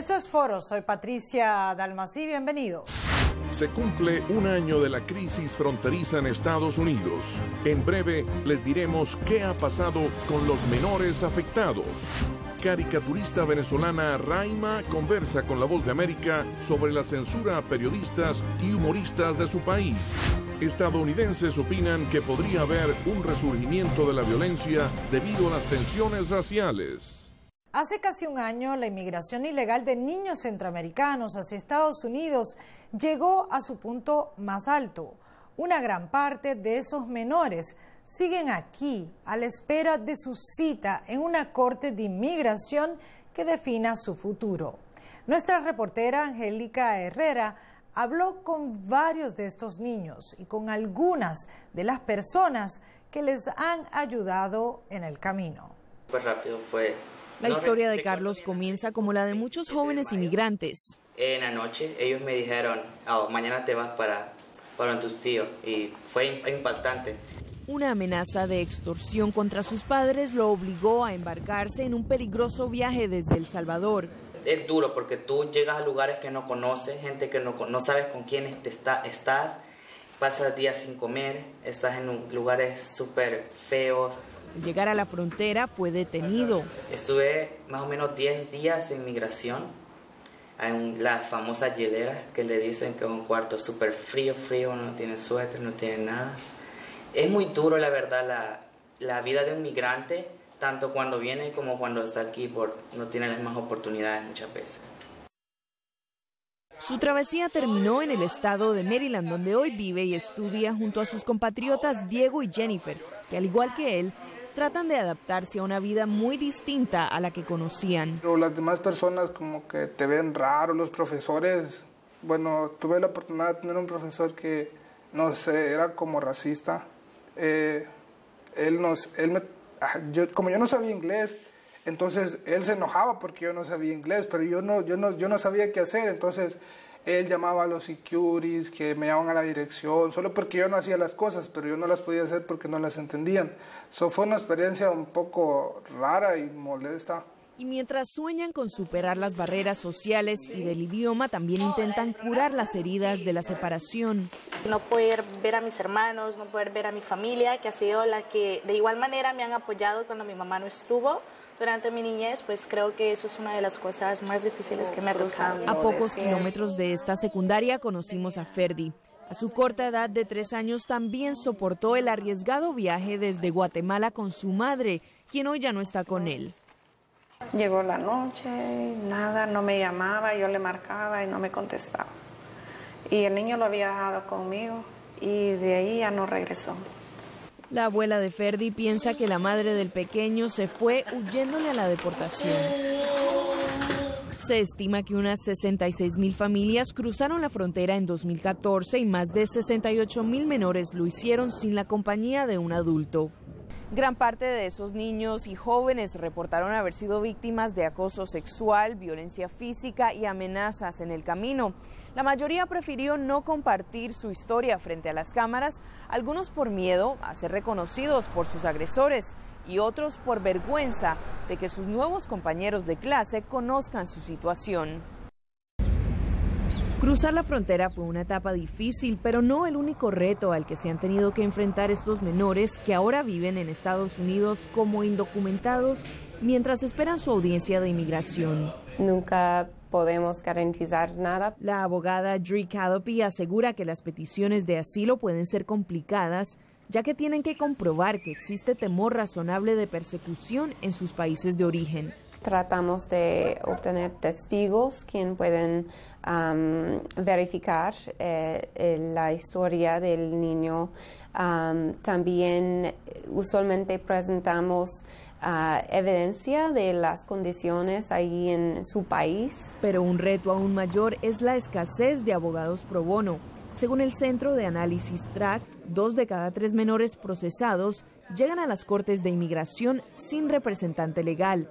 Esto es Foro, soy Patricia Dalmasí, bienvenidos. Se cumple un año de la crisis fronteriza en Estados Unidos. En breve les diremos qué ha pasado con los menores afectados. Caricaturista venezolana Raima conversa con La Voz de América sobre la censura a periodistas y humoristas de su país. Estadounidenses opinan que podría haber un resurgimiento de la violencia debido a las tensiones raciales. Hace casi un año, la inmigración ilegal de niños centroamericanos hacia Estados Unidos llegó a su punto más alto. Una gran parte de esos menores siguen aquí a la espera de su cita en una corte de inmigración que defina su futuro. Nuestra reportera Angélica Herrera habló con varios de estos niños y con algunas de las personas que les han ayudado en el camino. Pues rápido fue. La historia de Carlos comienza como la de muchos jóvenes inmigrantes. En la noche ellos me dijeron, mañana te vas para tus tíos, y fue impactante. Una amenaza de extorsión contra sus padres lo obligó a embarcarse en un peligroso viaje desde El Salvador. Es duro porque tú llegas a lugares que no conoces, gente que no sabes con quién estás, pasas días sin comer, estás en lugares súper feos. Al llegar a la frontera fue detenido. Estuve más o menos 10 días en migración, en las famosas hieleras que le dicen que es un cuarto súper frío, no tiene suéter, no tiene nada. Es muy duro, la verdad, la vida de un migrante, tanto cuando viene como cuando está aquí, no tiene las mismas oportunidades muchas veces. Su travesía terminó en el estado de Maryland, donde hoy vive y estudia junto a sus compatriotas Diego y Jennifer, que al igual que él, tratan de adaptarse a una vida muy distinta a la que conocían. Pero las demás personas como que te ven raro, los profesores. Bueno, tuve la oportunidad de tener un profesor que, no sé, era como racista. Como yo no sabía inglés, entonces él se enojaba porque yo no sabía inglés, pero yo no sabía qué hacer, entonces él llamaba a los securities que me llevaban a la dirección, solo porque yo no hacía las cosas, pero yo no las podía hacer porque no las entendían. Fue una experiencia un poco rara y molesta. Y mientras sueñan con superar las barreras sociales y del idioma, también intentan curar las heridas de la separación. No poder ver a mis hermanos, no poder ver a mi familia, que ha sido la que de igual manera me han apoyado cuando mi mamá no estuvo. Durante mi niñez, pues creo que eso es una de las cosas más difíciles que me ha tocado. A pocos kilómetros de esta secundaria conocimos a Ferdi. A su corta edad de 3 años también soportó el arriesgado viaje desde Guatemala con su madre, quien hoy ya no está con él. Llegó la noche, nada, no me llamaba, yo le marcaba y no me contestaba. Y el niño lo había dejado conmigo y de ahí ya no regresó. La abuela de Ferdi piensa que la madre del pequeño se fue huyéndole a la deportación. Se estima que unas 66,000 familias cruzaron la frontera en 2014 y más de 68,000 menores lo hicieron sin la compañía de un adulto. Gran parte de esos niños y jóvenes reportaron haber sido víctimas de acoso sexual, violencia física y amenazas en el camino. La mayoría prefirió no compartir su historia frente a las cámaras, algunos por miedo a ser reconocidos por sus agresores y otros por vergüenza de que sus nuevos compañeros de clase conozcan su situación. Cruzar la frontera fue una etapa difícil, pero no el único reto al que se han tenido que enfrentar estos menores que ahora viven en Estados Unidos como indocumentados mientras esperan su audiencia de inmigración. Nunca podemos garantizar nada. La abogada Dre Calopy asegura que las peticiones de asilo pueden ser complicadas, ya que tienen que comprobar que existe temor razonable de persecución en sus países de origen. Tratamos de obtener testigos quienes pueden verificar la historia del niño. También usualmente presentamos evidencia de las condiciones ahí en su país. Pero un reto aún mayor es la escasez de abogados pro bono. Según el Centro de Análisis TRAC, 2 de cada 3 menores procesados llegan a las cortes de inmigración sin representante legal.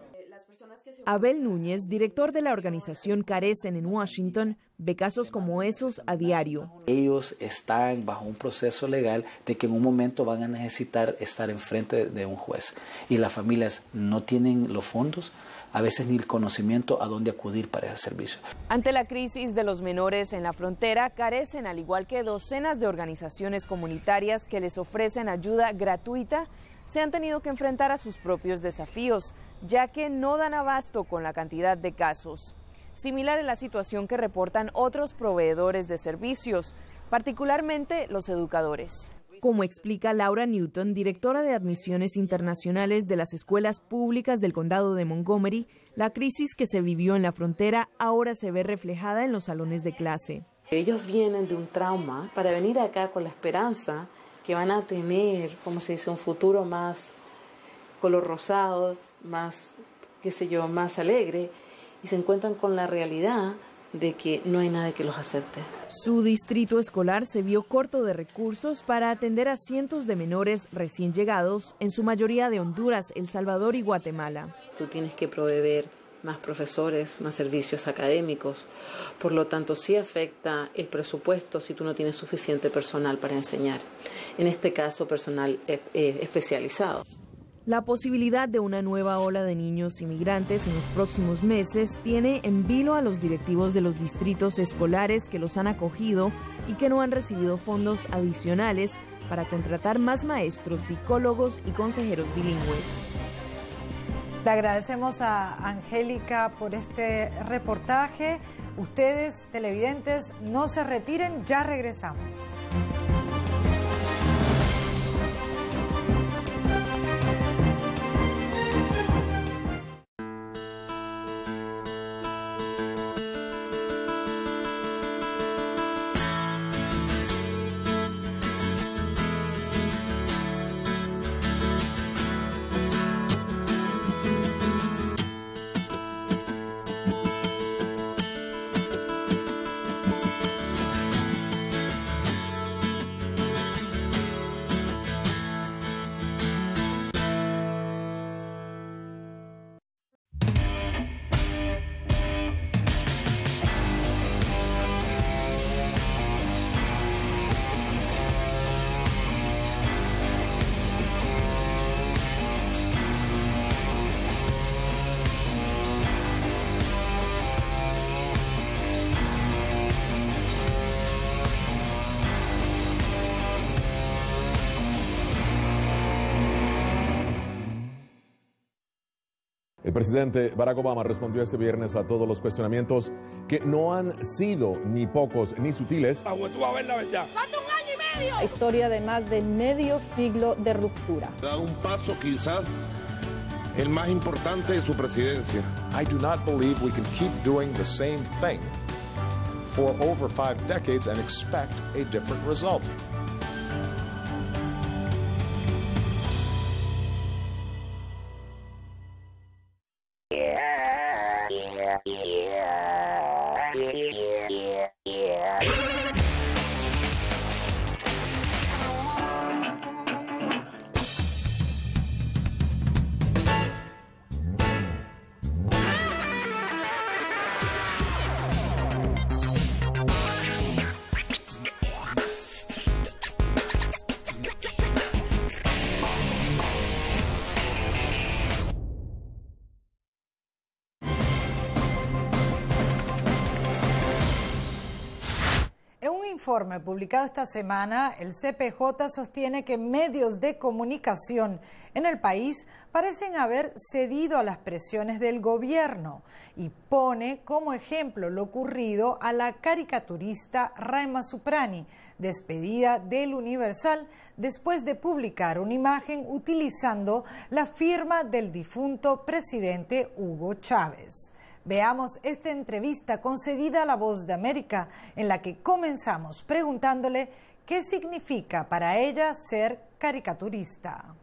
Abel Núñez, director de la organización Carecen en Washington, ve casos como esos a diario. Ellos están bajo un proceso legal de que en un momento van a necesitar estar enfrente de un juez y las familias no tienen los fondos, a veces ni el conocimiento a dónde acudir para ese servicio. Ante la crisis de los menores en la frontera, carecen, al igual que docenas de organizaciones comunitarias que les ofrecen ayuda gratuita, se han tenido que enfrentar a sus propios desafíos, ya que no dan abasto con la cantidad de casos. Similar es la situación que reportan otros proveedores de servicios, particularmente los educadores. Como explica Laura Newton, directora de admisiones internacionales de las escuelas públicas del condado de Montgomery, la crisis que se vivió en la frontera ahora se ve reflejada en los salones de clase. Ellos vienen de un trauma para venir acá con la esperanza que van a tener, como se dice, un futuro más color rosado, más, qué sé yo, más alegre, y se encuentran con la realidad de que no hay nadie que los acepte. Su distrito escolar se vio corto de recursos para atender a cientos de menores recién llegados, en su mayoría de Honduras, El Salvador y Guatemala. Tú tienes que proveer más profesores, más servicios académicos, por lo tanto sí afecta el presupuesto si tú no tienes suficiente personal para enseñar, en este caso personal especializado. La posibilidad de una nueva ola de niños inmigrantes en los próximos meses tiene en vilo a los directivos de los distritos escolares que los han acogido y que no han recibido fondos adicionales para contratar más maestros, psicólogos y consejeros bilingües. Le agradecemos a Angélica por este reportaje. Ustedes, televidentes, no se retiren, ya regresamos. El presidente Barack Obama respondió este viernes a todos los cuestionamientos que no han sido ni pocos ni sutiles. La juventud va a ver la verdad. ¡Falta un año y medio! La historia de más de medio siglo de ruptura. Ha dado un paso quizás el más importante de su presidencia. I do not believe we can keep doing the same thing for over 5 decades and expect a different result. Informe publicado esta semana, el CPJ sostiene que medios de comunicación en el país parecen haber cedido a las presiones del gobierno y pone como ejemplo lo ocurrido a la caricaturista Raima Suprani, despedida del Universal después de publicar una imagen utilizando la firma del difunto presidente Hugo Chávez. Veamos esta entrevista concedida a La Voz de América, en la que comenzamos preguntándole qué significa para ella ser caricaturista.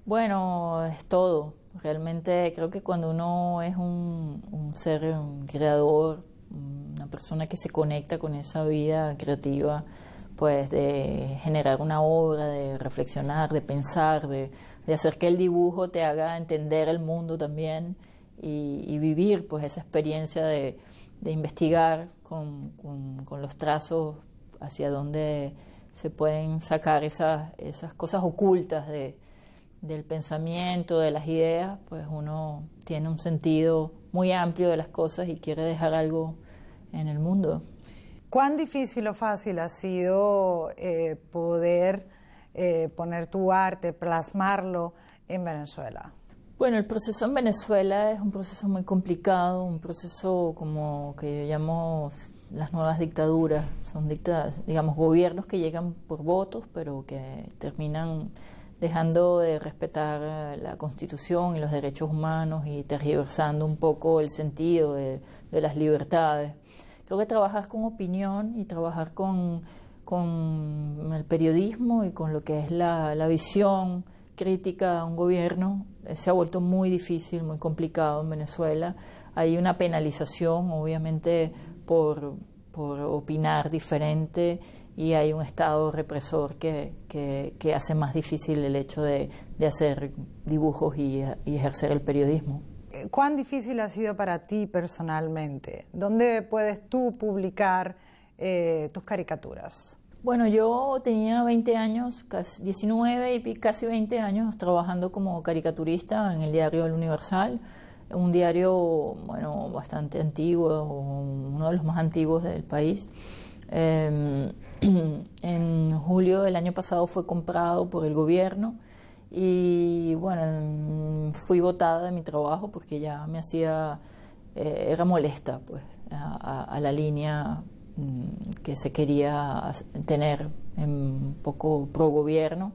Bueno, es todo. Realmente creo que cuando uno es un ser, un creador, una persona que se conecta con esa vida creativa, pues de generar una obra, de reflexionar, de pensar, de hacer que el dibujo te haga entender el mundo también, y vivir pues esa experiencia de investigar con los trazos hacia dónde se pueden sacar esas cosas ocultas del pensamiento, de las ideas, pues uno tiene un sentido muy amplio de las cosas y quiere dejar algo en el mundo. ¿Cuán difícil o fácil ha sido poder poner tu arte, plasmarlo en Venezuela? Bueno, el proceso en Venezuela es un proceso muy complicado, un proceso como que yo llamo las nuevas dictaduras. Son digamos, gobiernos que llegan por votos, pero que terminan dejando de respetar la Constitución y los derechos humanos y tergiversando un poco el sentido de las libertades. Creo que trabajar con opinión y trabajar con el periodismo y con lo que es la visión crítica a un gobierno se ha vuelto muy difícil, muy complicado en Venezuela. Hay una penalización, obviamente, por opinar diferente, y hay un Estado represor que hace más difícil el hecho de hacer dibujos y ejercer el periodismo. ¿Cuán difícil ha sido para ti personalmente? ¿Dónde puedes tú publicar tus caricaturas? Bueno, yo tenía 20 años, casi 19 y casi 20 años trabajando como caricaturista en el diario El Universal, un diario, bueno, bastante antiguo, uno de los más antiguos del país. En julio del año pasado fue comprado por el gobierno y, bueno, fui botada de mi trabajo porque ya me hacía, era molesta, pues, a la línea que se quería tener un poco pro gobierno,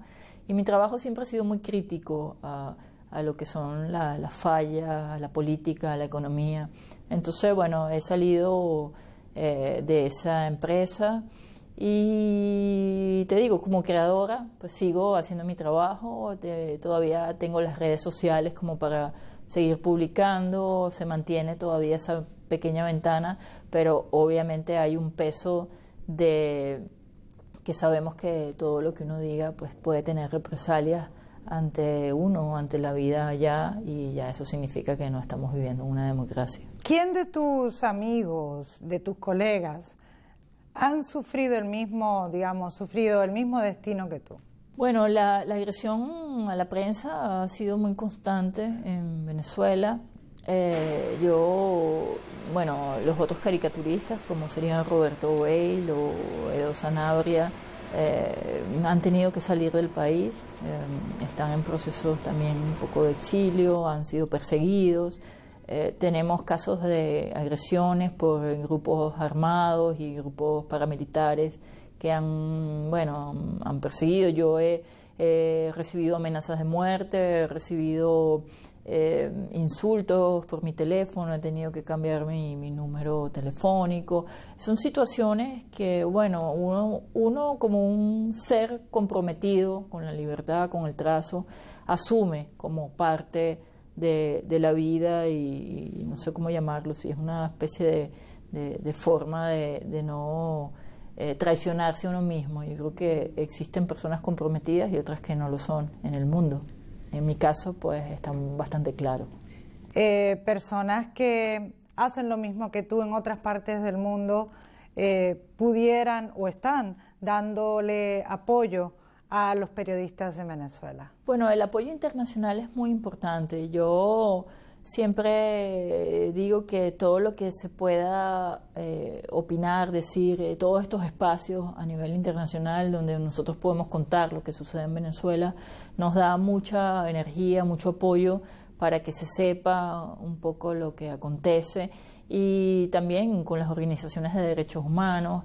y mi trabajo siempre ha sido muy crítico a lo que son las fallas, la política, la economía. Entonces, bueno, he salido de esa empresa y te digo, como creadora, pues sigo haciendo mi trabajo, todavía tengo las redes sociales como para seguir publicando, se mantiene todavía esa pequeña ventana, pero obviamente hay un peso de que sabemos que todo lo que uno diga pues puede tener represalias ante uno, ante la vida allá, y ya eso significa que no estamos viviendo una democracia. ¿Quién de tus amigos, de tus colegas, han sufrido el mismo destino que tú? Bueno, la agresión a la prensa ha sido muy constante en Venezuela. Los otros caricaturistas, como serían Roberto Weil o Edo Sanabria, han tenido que salir del país, están en procesos también un poco de exilio, han sido perseguidos. Tenemos casos de agresiones por grupos armados y grupos paramilitares que han perseguido. Yo he recibido amenazas de muerte, he recibido insultos por mi teléfono, he tenido que cambiar mi número telefónico. Son situaciones que, bueno, uno como un ser comprometido con la libertad, con el trazo, asume como parte de la vida y no sé cómo llamarlo, si es una especie de forma de no traicionarse a uno mismo. Yo creo que existen personas comprometidas y otras que no lo son en el mundo. En mi caso, pues, está bastante claro. Personas que hacen lo mismo que tú en otras partes del mundo pudieran o están dándole apoyo a los periodistas en Venezuela. Bueno, el apoyo internacional es muy importante. Yo siempre digo que todo lo que se pueda opinar, decir, todos estos espacios a nivel internacional donde nosotros podemos contar lo que sucede en Venezuela, nos da mucha energía, mucho apoyo para que se sepa un poco lo que acontece, y también con las organizaciones de derechos humanos.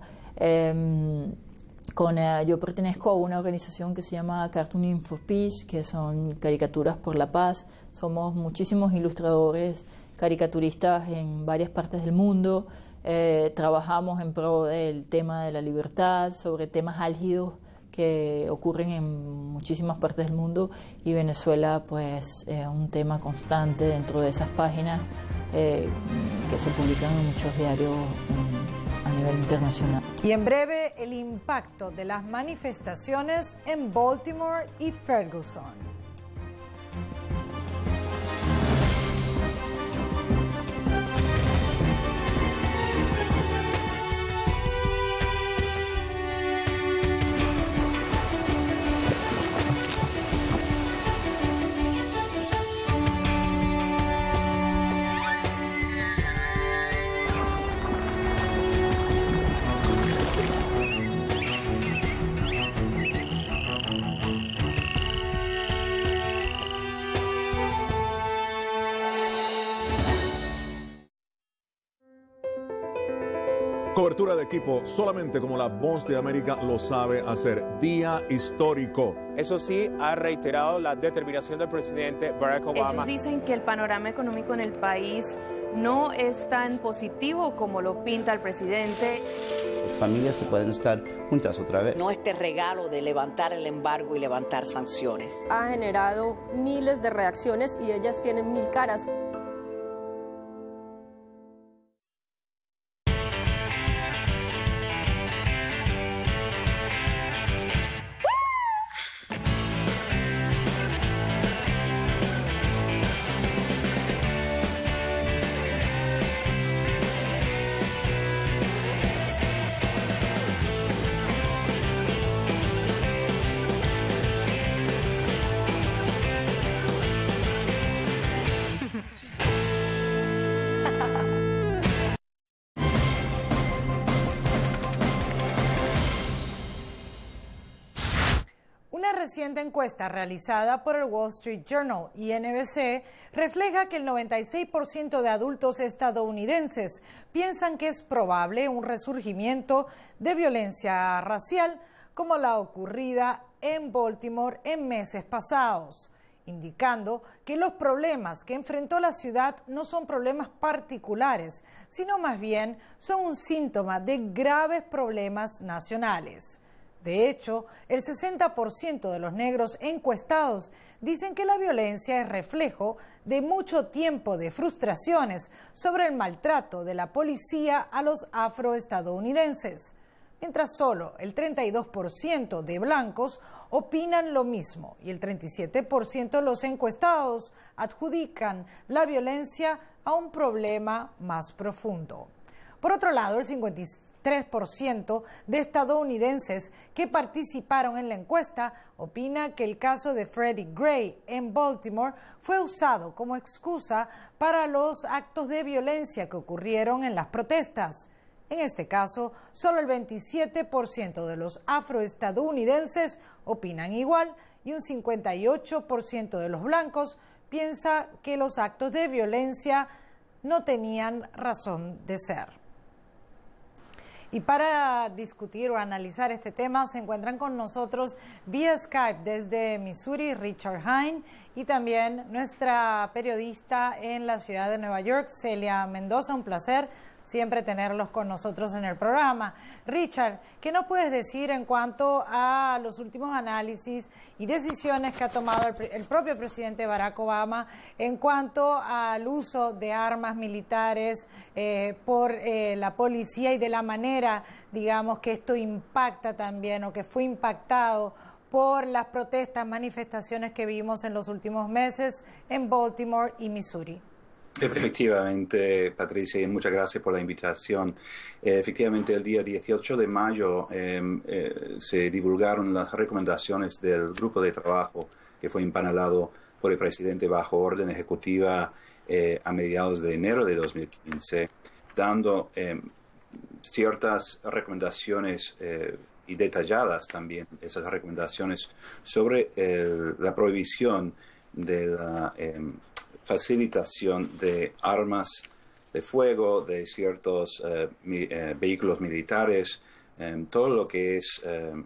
Yo pertenezco a una organización que se llama Cartooning for Peace, que son caricaturas por la paz. Somos muchísimos ilustradores, caricaturistas en varias partes del mundo. Trabajamos en pro del tema de la libertad, sobre temas álgidos que ocurren en muchísimas partes del mundo, y Venezuela pues es un tema constante dentro de esas páginas que se publican en muchos diarios a nivel internacional. Y en breve, el impacto de las manifestaciones en Baltimore y Ferguson. Cobertura de equipo solamente como la Voz de América lo sabe hacer. Día histórico. Eso sí, ha reiterado la determinación del presidente Barack Obama. Ellos dicen que el panorama económico en el país no es tan positivo como lo pinta el presidente. Las familias se pueden estar juntas otra vez. No este regalo de levantar el embargo y levantar sanciones. Ha generado miles de reacciones y ellas tienen 1000 caras. Una reciente encuesta realizada por el Wall Street Journal y NBC refleja que el 96% de adultos estadounidenses piensan que es probable un resurgimiento de violencia racial como la ocurrida en Baltimore en meses pasados, indicando que los problemas que enfrentó la ciudad no son problemas particulares, sino más bien son un síntoma de graves problemas nacionales. De hecho, el 60% de los negros encuestados dicen que la violencia es reflejo de mucho tiempo de frustraciones sobre el maltrato de la policía a los afroestadounidenses, mientras solo el 32% de blancos opinan lo mismo y el 37% de los encuestados adjudican la violencia a un problema más profundo. Por otro lado, el 53% de estadounidenses que participaron en la encuesta opina que el caso de Freddie Gray en Baltimore fue usado como excusa para los actos de violencia que ocurrieron en las protestas. En este caso, solo el 27% de los afroestadounidenses opinan igual y un 58% de los blancos piensa que los actos de violencia no tenían razón de ser. Y para discutir o analizar este tema se encuentran con nosotros vía Skype desde Missouri, Richard Hine, y también nuestra periodista en la ciudad de Nueva York, Celia Mendoza. Un placer siempre tenerlos con nosotros en el programa. Richard, ¿qué nos puedes decir en cuanto a los últimos análisis y decisiones que ha tomado el propio presidente Barack Obama en cuanto al uso de armas militares por la policía y de la manera, digamos, que esto impacta también o que fue impactado por las protestas, manifestaciones que vimos en los últimos meses en Baltimore y Missouri? Efectivamente, Patricia, y muchas gracias por la invitación. Efectivamente, el día 18 de mayo se divulgaron las recomendaciones del grupo de trabajo que fue empanelado por el presidente bajo orden ejecutiva a mediados de enero de 2015, dando ciertas recomendaciones y detalladas también esas recomendaciones sobre la prohibición de la facilitación de armas de fuego, de ciertos vehículos militares, todo lo que es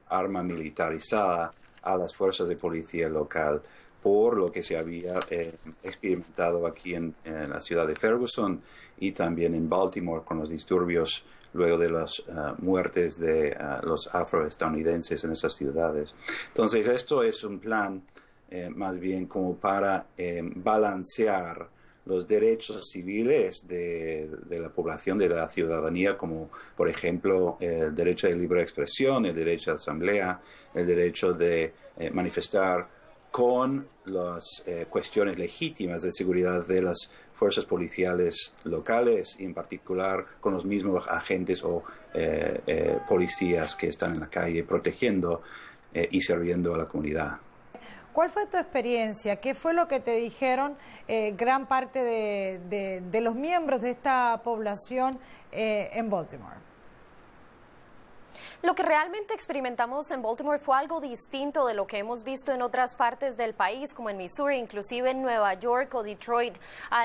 arma militarizada a las fuerzas de policía local, por lo que se había experimentado aquí en la ciudad de Ferguson y también en Baltimore con los disturbios luego de las muertes de los afroestadounidenses en esas ciudades. Entonces, esto es un plan más bien como para balancear los derechos civiles de la población, de la ciudadanía, como por ejemplo el derecho de libre expresión, el derecho de asamblea, el derecho de manifestar, con las cuestiones legítimas de seguridad de las fuerzas policiales locales y en particular con los mismos agentes o policías que están en la calle protegiendo y sirviendo a la comunidad. ¿Cuál fue tu experiencia? ¿Qué fue lo que te dijeron gran parte de los miembros de esta población en Baltimore? Lo que realmente experimentamos en Baltimore fue algo distinto de lo que hemos visto en otras partes del país, como en Missouri, inclusive en Nueva York o Detroit.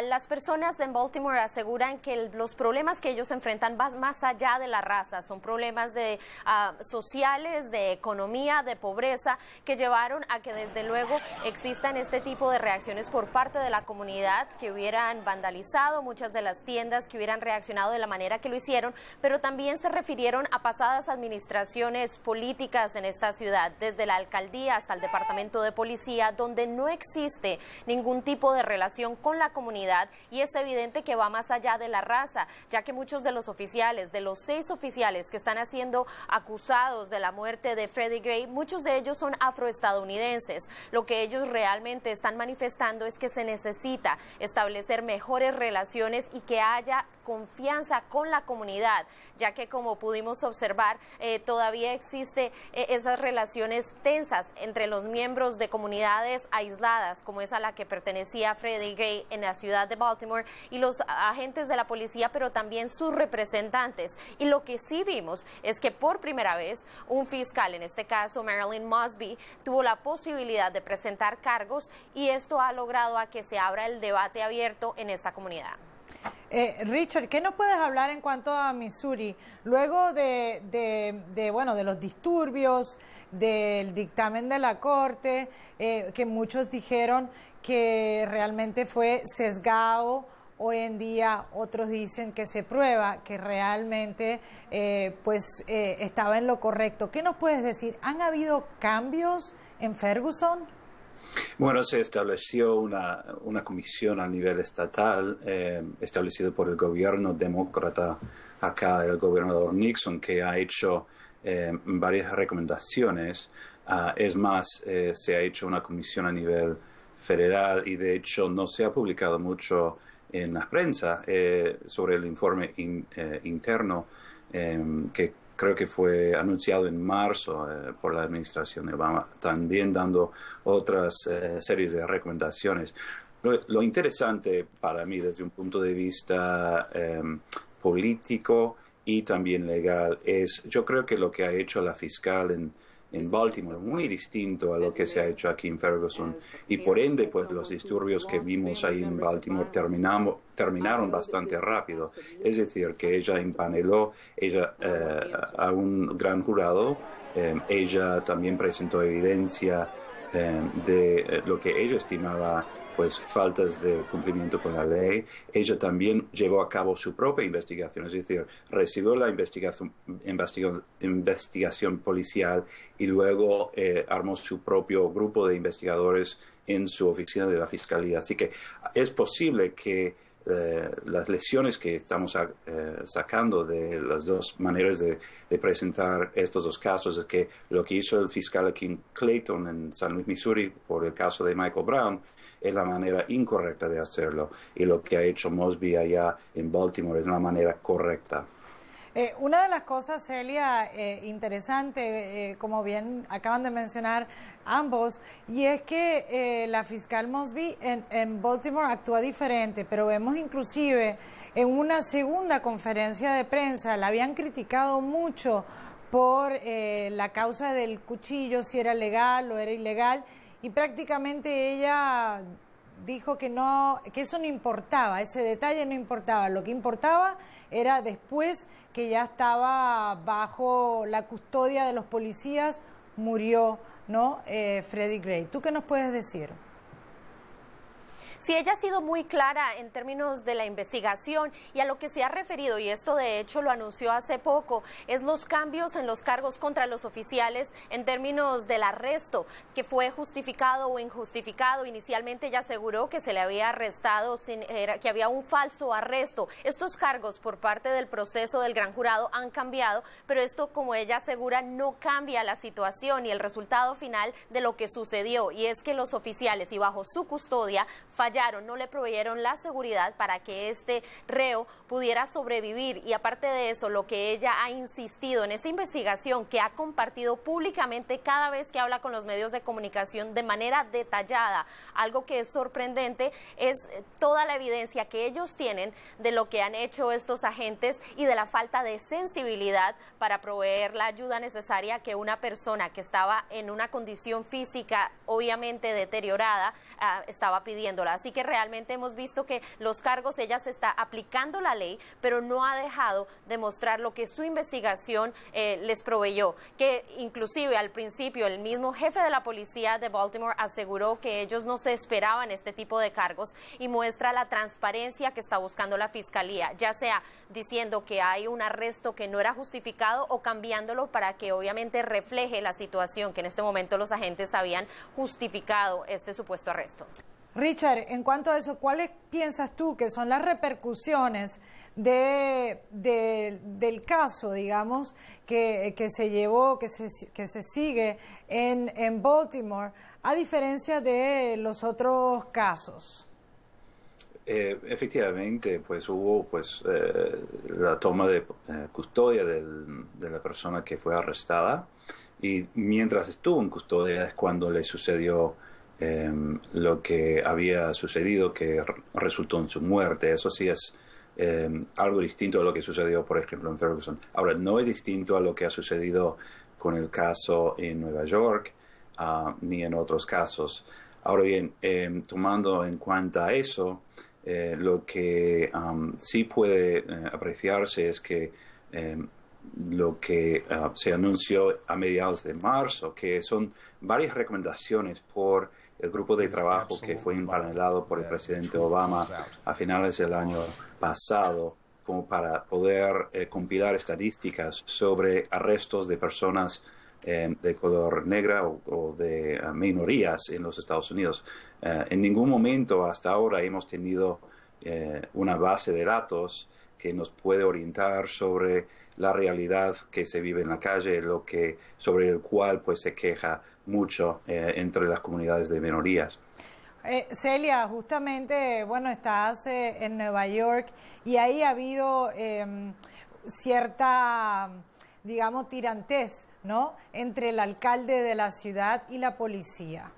Las personas en Baltimore aseguran que los problemas que ellos enfrentan van más allá de la raza, son problemas sociales, de economía, de pobreza, que llevaron a que desde luego existan este tipo de reacciones por parte de la comunidad, que hubieran vandalizado muchas de las tiendas, que hubieran reaccionado de la manera que lo hicieron, pero también se refirieron a pasadas administraciones políticas en esta ciudad, desde la alcaldía hasta el departamento de policía, donde no existe ningún tipo de relación con la comunidad, y es evidente que va más allá de la raza, ya que muchos de los oficiales, de los 6 oficiales que están siendo acusados de la muerte de Freddie Gray, muchos de ellos son afroestadounidenses. Lo que ellos realmente están manifestando es que se necesita establecer mejores relaciones y que haya confianza con la comunidad, ya que como pudimos observar, todavía existe esas relaciones tensas entre los miembros de comunidades aisladas, como es a la que pertenecía Freddie Gray en la ciudad de Baltimore, y los agentes de la policía, pero también sus representantes. Y lo que sí vimos es que por primera vez un fiscal, en este caso Marilyn Mosby, tuvo la posibilidad de presentar cargos, y esto ha logrado a que se abra el debate abierto en esta comunidad. Richard, ¿qué nos puedes hablar en cuanto a Missouri? Luego de los disturbios, del dictamen de la Corte, que muchos dijeron que realmente fue sesgado, hoy en día otros dicen que se prueba que realmente estaba en lo correcto. ¿Qué nos puedes decir? ¿Han habido cambios en Ferguson? Bueno, se estableció una comisión a nivel estatal, establecida por el gobierno demócrata acá, el gobernador Nixon, que ha hecho varias recomendaciones. Es más, se ha hecho una comisión a nivel federal, y de hecho no se ha publicado mucho en la prensa sobre el informe interno que creo que fue anunciado en marzo por la administración de Obama, también dando otras series de recomendaciones. Lo interesante para mí desde un punto de vista político y también legal es, yo creo que lo que ha hecho la fiscal en Baltimore, muy distinto a lo que se ha hecho aquí en Ferguson, y por ende pues los disturbios que vimos ahí en Baltimore terminaron bastante rápido. Es decir, que ella empaneló a un gran jurado, ella también presentó evidencia de lo que ella estimaba pues faltas de cumplimiento con la ley. Ella también llevó a cabo su propia investigación, es decir, recibió la investigación policial y luego armó su propio grupo de investigadores en su oficina de la Fiscalía. Así que es posible que las lecciones que estamos sacando de las dos maneras de presentar estos dos casos es que lo que hizo el fiscal aquí en Clayton, en San Luis, Missouri, por el caso de Michael Brown, es la manera incorrecta de hacerlo, y lo que ha hecho Mosby allá en Baltimore es la manera correcta. Una de las cosas, Celia, interesante, como bien acaban de mencionar ambos, y es que la fiscal Mosby en Baltimore actúa diferente, pero vemos inclusive en una segunda conferencia de prensa, la habían criticado mucho por la causa del cuchillo, si era legal o era ilegal, y prácticamente ella dijo que eso no importaba, ese detalle no importaba, lo que importaba era después que ya estaba bajo la custodia de los policías, murió, ¿no? Freddie Gray. ¿Tú qué nos puedes decir? Sí, ella ha sido muy clara en términos de la investigación, y a lo que se ha referido, y esto de hecho lo anunció hace poco, es los cambios en los cargos contra los oficiales en términos del arresto, que fue justificado o injustificado. Inicialmente ella aseguró que se le había arrestado, que había un falso arresto. Estos cargos por parte del proceso del gran jurado han cambiado, pero esto, como ella asegura, no cambia la situación y el resultado final de lo que sucedió, y es que los oficiales, y bajo su custodia, fallaron fallaron, no le proveyeron la seguridad para que este reo pudiera sobrevivir. Y aparte de eso, lo que ella ha insistido en esta investigación que ha compartido públicamente cada vez que habla con los medios de comunicación de manera detallada, algo que es sorprendente, es toda la evidencia que ellos tienen de lo que han hecho estos agentes y de la falta de sensibilidad para proveer la ayuda necesaria que una persona que estaba en una condición física obviamente deteriorada estaba pidiéndola. Así que realmente hemos visto que los cargos, ella se está aplicando la ley, pero no ha dejado de mostrar lo que su investigación les proveyó, que inclusive al principio el mismo jefe de la policía de Baltimore aseguró que ellos no se esperaban este tipo de cargos, y muestra la transparencia que está buscando la fiscalía, ya sea diciendo que hay un arresto que no era justificado o cambiándolo para que obviamente refleje la situación que en este momento los agentes habían justificado este supuesto arresto. Richard, en cuanto a eso, ¿cuáles piensas tú que son las repercusiones del caso, digamos, que se llevó, que se sigue en Baltimore, a diferencia de los otros casos? Efectivamente, pues hubo la toma de custodia de la persona que fue arrestada, y mientras estuvo en custodia es cuando le sucedió lo que había sucedido, que resultó en su muerte. Eso sí es algo distinto a lo que sucedió, por ejemplo, en Ferguson. Ahora, no es distinto a lo que ha sucedido con el caso en Nueva York, ni en otros casos. Ahora bien, tomando en cuenta eso, lo que sí puede apreciarse es que lo que se anunció a mediados de marzo, que son varias recomendaciones por el grupo de trabajo que fue empanelado por el presidente Obama a finales del año pasado, como para poder compilar estadísticas sobre arrestos de personas de color negra o de minorías en los Estados Unidos. En ningún momento hasta ahora hemos tenido una base de datos que nos puede orientar sobre la realidad que se vive en la calle, sobre el cual pues se queja mucho entre las comunidades de minorías. Celia, justamente, bueno, estás en Nueva York y ahí ha habido cierta, digamos, tirantez, ¿no?, entre el alcalde de la ciudad y la policía.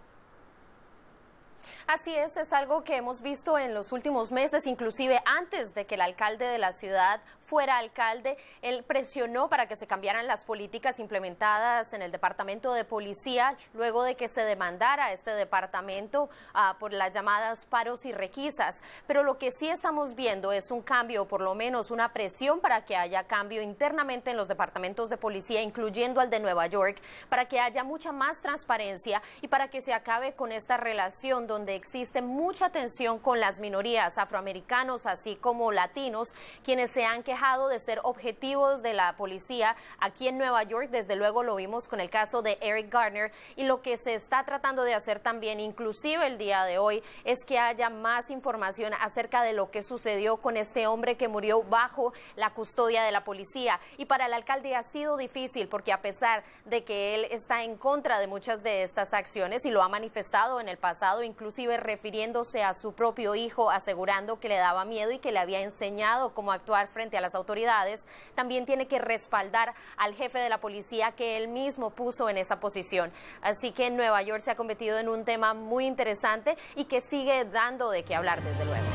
Así es algo que hemos visto en los últimos meses, inclusive antes de que el alcalde de la ciudad fuera alcalde, él presionó para que se cambiaran las políticas implementadas en el departamento de policía, luego de que se demandara este departamento por las llamadas paros y requisas. Pero lo que sí estamos viendo es un cambio, por lo menos una presión para que haya cambio internamente en los departamentos de policía, incluyendo al de Nueva York, para que haya mucha más transparencia y para que se acabe con esta relación donde existe mucha tensión con las minorías afroamericanos, así como latinos, quienes se han quejado de ser objetivos de la policía aquí en Nueva York. Desde luego lo vimos con el caso de Eric Garner, y lo que se está tratando de hacer también, inclusive el día de hoy, es que haya más información acerca de lo que sucedió con este hombre que murió bajo la custodia de la policía. Y para el alcalde ha sido difícil, porque a pesar de que él está en contra de muchas de estas acciones y lo ha manifestado en el pasado, inclusive refiriéndose a su propio hijo, asegurando que le daba miedo y que le había enseñado cómo actuar frente a las autoridades, también tiene que respaldar al jefe de la policía que él mismo puso en esa posición. Así que Nueva York se ha convertido en un tema muy interesante y que sigue dando de qué hablar, desde luego.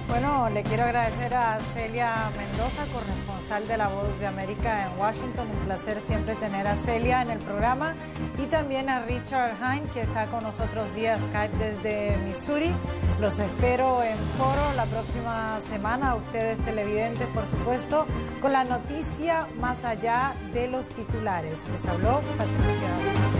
Bueno, le quiero agradecer a Celia Mendoza, corresponsal de La Voz de América en Washington. Un placer siempre tener a Celia en el programa, y también a Richard Hein, que está con nosotros vía Skype desde Missouri. Los espero en Foro la próxima semana, a ustedes televidentes, por supuesto, con la noticia más allá de los titulares. Les habló Patricia.